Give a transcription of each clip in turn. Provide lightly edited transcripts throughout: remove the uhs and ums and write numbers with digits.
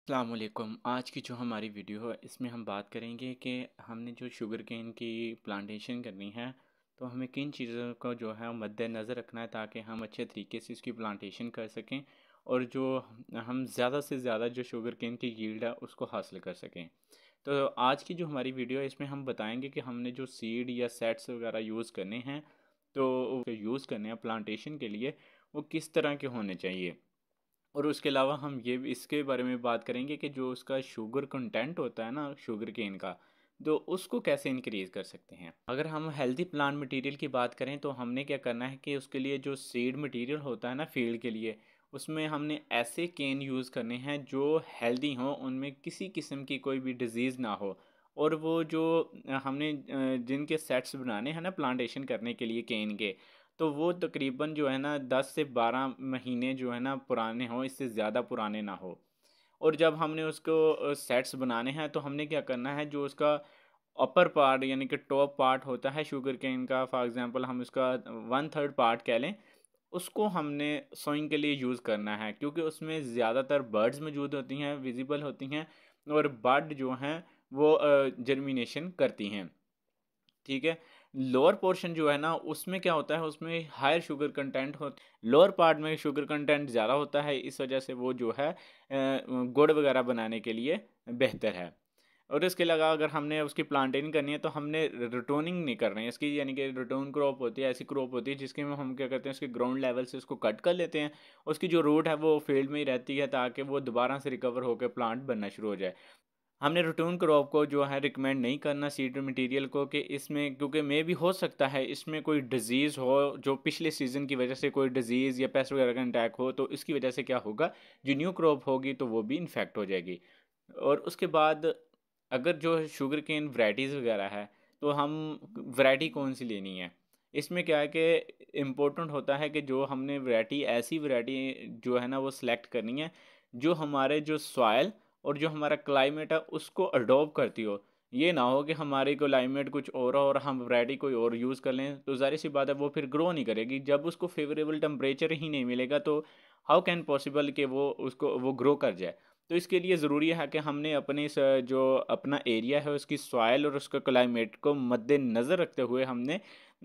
अस्सलाम वालेकुम। आज की जो हमारी वीडियो है इसमें हम बात करेंगे कि हमने जो शुगर केन की प्लांटेशन करनी है तो हमें किन चीज़ों को जो है मद्देनज़र रखना है ताकि हम अच्छे तरीके से इसकी प्लांटेशन कर सकें और जो हम ज़्यादा से ज़्यादा जो शुगर केन की यील्ड है उसको हासिल कर सकें। तो आज की जो हमारी वीडियो है इसमें हम बताएंगे कि हमने जो सीड या सेट्स वगैरह यूज़ करने हैं तो यूज़ करने हैं प्लांटेशन के लिए वो किस तरह के होने चाहिए। और उसके अलावा हम ये भी इसके बारे में बात करेंगे कि जो उसका शुगर कंटेंट होता है ना शुगर केन का, तो उसको कैसे इंक्रीज़ कर सकते हैं। अगर हम हेल्दी प्लांट मटेरियल की बात करें तो हमने क्या करना है कि उसके लिए जो सीड मटेरियल होता है ना फील्ड के लिए, उसमें हमने ऐसे केन यूज़ करने हैं जो हेल्दी हों, उनमें किसी किस्म की कोई भी डिज़ीज़ ना हो। और वो जो हमने जिनके सेट्स बनाने हैं ना प्लांटेशन करने के लिए केन के, तो वो तकरीबन जो है ना 10 से 12 महीने जो है ना पुराने हों, इससे ज़्यादा पुराने ना हो। और जब हमने उसको सेट्स बनाने हैं तो हमने क्या करना है, जो उसका अपर पार्ट यानी कि टॉप पार्ट होता है शुगर केन का, फॉर एग्जांपल हम उसका 1/3 पार्ट कह लें, उसको हमने सोइंग के लिए यूज़ करना है क्योंकि उसमें ज़्यादातर बर्ड्स मौजूद होती हैं, विजिबल होती हैं, और बड जो हैं वो जर्मिनेशन करती हैं। ठीक है। लोअर पोर्शन जो है ना उसमें क्या होता है, उसमें हायर शुगर कंटेंट हो, लोअर पार्ट में शुगर कंटेंट ज़्यादा होता है, इस वजह से वो जो है गुड़ वगैरह बनाने के लिए बेहतर है। और इसके अलावा अगर हमने उसकी प्लांटिंग करनी है तो हमने रिटोनिंग नहीं करनी है इसकी, यानी कि रिटोन क्रॉप होती है, ऐसी क्रॉप होती है जिसके में हम क्या करते हैं, उसके ग्राउंड लेवल से उसको कट कर लेते हैं, उसकी जो रूट है वो फील्ड में ही रहती है ताकि वो दोबारा से रिकवर होकर प्लांट बनना शुरू हो जाए। हमने रूटीन क्रॉप को जो है रिकमेंड नहीं करना सीड मटेरियल को, कि इसमें क्योंकि मे भी हो सकता है इसमें कोई डिज़ीज़ हो, जो पिछले सीज़न की वजह से कोई डिज़ीज़ या पेस्ट वगैरह का अटैक हो, तो इसकी वजह से क्या होगा, जो न्यू क्रॉप होगी तो वो भी इन्फेक्ट हो जाएगी। और उसके बाद अगर जो शुगर केन वैराइटीज़ वगैरह है तो हम वैरायटी कौन सी लेनी है, इसमें क्या है कि इम्पोर्टेंट होता है कि जो हमने वैरायटी ऐसी वैरायटी जो है ना वो सिलेक्ट करनी है जो हमारे जो सॉइल और जो हमारा क्लाइमेट है उसको अडॉप्ट करती हो। ये ना हो कि हमारी क्लाइमेट कुछ और हो और हम वैरायटी कोई और यूज़ कर लें, तो ज़ाहिर सी बात है वो फिर ग्रो नहीं करेगी। जब उसको फेवरेबल टेम्परेचर ही नहीं मिलेगा तो हाउ कैन पॉसिबल कि वो ग्रो कर जाए। तो इसके लिए ज़रूरी है कि हमने अपने जो अपना एरिया है उसकी सॉइल और उसका क्लाइमेट को मद्देनज़र रखते हुए हमने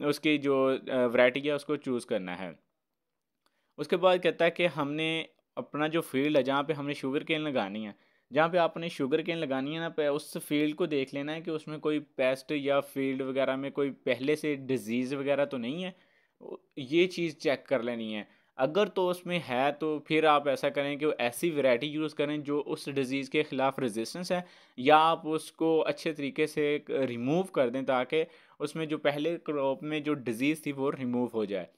उसकी जो वैरायटी है उसको चूज़ करना है। उसके बाद कहता है कि हमने अपना जो फील्ड है जहाँ पे हमने शुगर केन लगानी है, जहाँ पे आपने शुगर केन लगानी है ना, उस फील्ड को देख लेना है कि उसमें कोई पेस्ट या फील्ड वगैरह में कोई पहले से डिजीज़ वगैरह तो नहीं है। ये चीज़ चेक कर लेनी है। अगर तो उसमें है तो फिर आप ऐसा करें कि वो ऐसी वैरायटी यूज़ करें जो उस डिज़ीज़ के ख़िलाफ़ रेजिस्टेंस है, या आप उसको अच्छे तरीके से रिमूव कर दें ताकि उसमें जो पहले क्रॉप में जो डिज़ीज़ थी वो रिमूव हो जाए।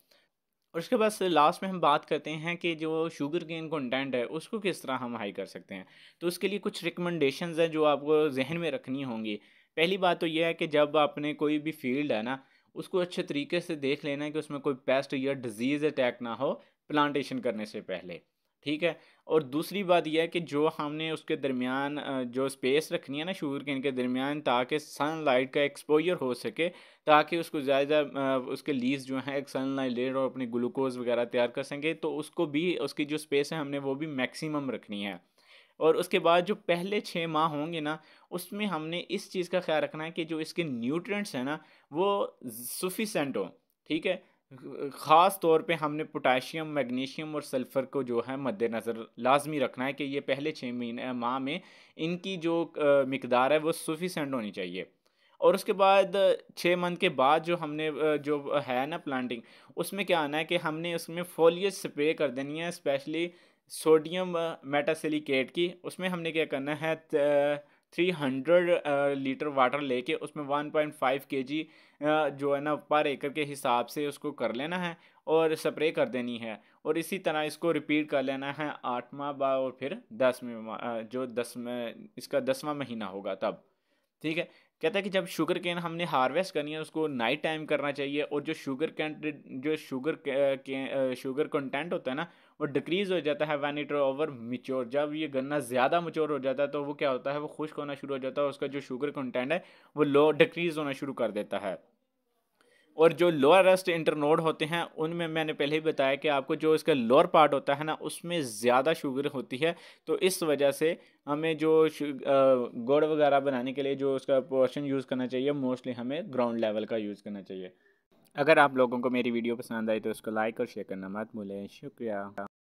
और उसके बाद से लास्ट में हम बात करते हैं कि जो शुगर केन कंटेंट है उसको किस तरह हम हाई कर सकते हैं। तो उसके लिए कुछ रिकमेंडेशंस हैं जो आपको जहन में रखनी होंगी। पहली बात तो ये है कि जब आपने कोई भी फील्ड है ना, उसको अच्छे तरीके से देख लेना है कि उसमें कोई पेस्ट या डिजीज़ अटैक ना हो प्लांटेशन करने से पहले। ठीक है। और दूसरी बात यह है कि जो हमने उसके दरमियान जो स्पेस रखनी है ना शुगर केन के दरमियान, ताकि सनलाइट का एक्सपोजर हो सके, ताकि उसको ज़्यादा उसके लीव्स जो हैं एक सनलाइट ले और अपनी ग्लूकोज वगैरह तैयार कर सकें, तो उसको भी उसकी जो स्पेस है हमने वो भी मैक्सिमम रखनी है। और उसके बाद जो पहले 6 माह होंगे ना, उसमें हमने इस चीज़ का ख़्याल रखना है कि जो इसके न्यूट्रिएंट्स हैं ना, वो सफिशिएंट हों। ठीक है? ख़ास तौर पे हमने पोटेशियम, मैग्नीशियम और सल्फ़र को जो है मद्देनज़र लाज़मी रखना है कि ये पहले 6 महीने माह में इनकी जो मिकदार है वो सफिशिएंट होनी चाहिए। और उसके बाद 6 मंथ के बाद जो हमने जो है ना प्लांटिंग, उसमें क्या आना है कि हमने उसमें फ़ोलिएज स्प्रे कर देनी है, स्पेशली सोडियम मेटासिलिकेट की। उसमें हमने क्या करना है, 300 लीटर वाटर लेके उसमें 1.5 केजी जो है ना पर एकड़ के हिसाब से उसको कर लेना है और स्प्रे कर देनी है। और इसी तरह इसको रिपीट कर लेना है 8वाँ बार और फिर 10वें जो 10 में इसका 10वां महीना होगा तब। ठीक है। कहता है कि जब शुगर केन हमने हार्वेस्ट करनी है उसको नाइट टाइम करना चाहिए, और जो शुगर कंटेंट होता है ना वो डिक्रीज हो जाता है व्हेन इट ओवर मिच्योर। जब ये गन्ना ज़्यादा मैच्योर हो जाता है तो वो क्या होता है, वो खुश्क होना शुरू हो जाता है, उसका जो शुगर कंटेंट है वो लो डिक्रीज होना शुरू कर देता है। और जो लोअर रस्ट इंटरनोड होते हैं उनमें मैंने पहले ही बताया कि आपको जो इसका लोअर पार्ट होता है ना उसमें ज़्यादा शुगर होती है। तो इस वजह से हमें जो गुड़ वगैरह बनाने के लिए जो उसका पोर्शन यूज़ करना चाहिए मोस्टली हमें ग्राउंड लेवल का यूज़ करना चाहिए। अगर आप लोगों को मेरी वीडियो पसंद आई तो उसको लाइक और शेयर करना मत भूलें। शुक्रिया।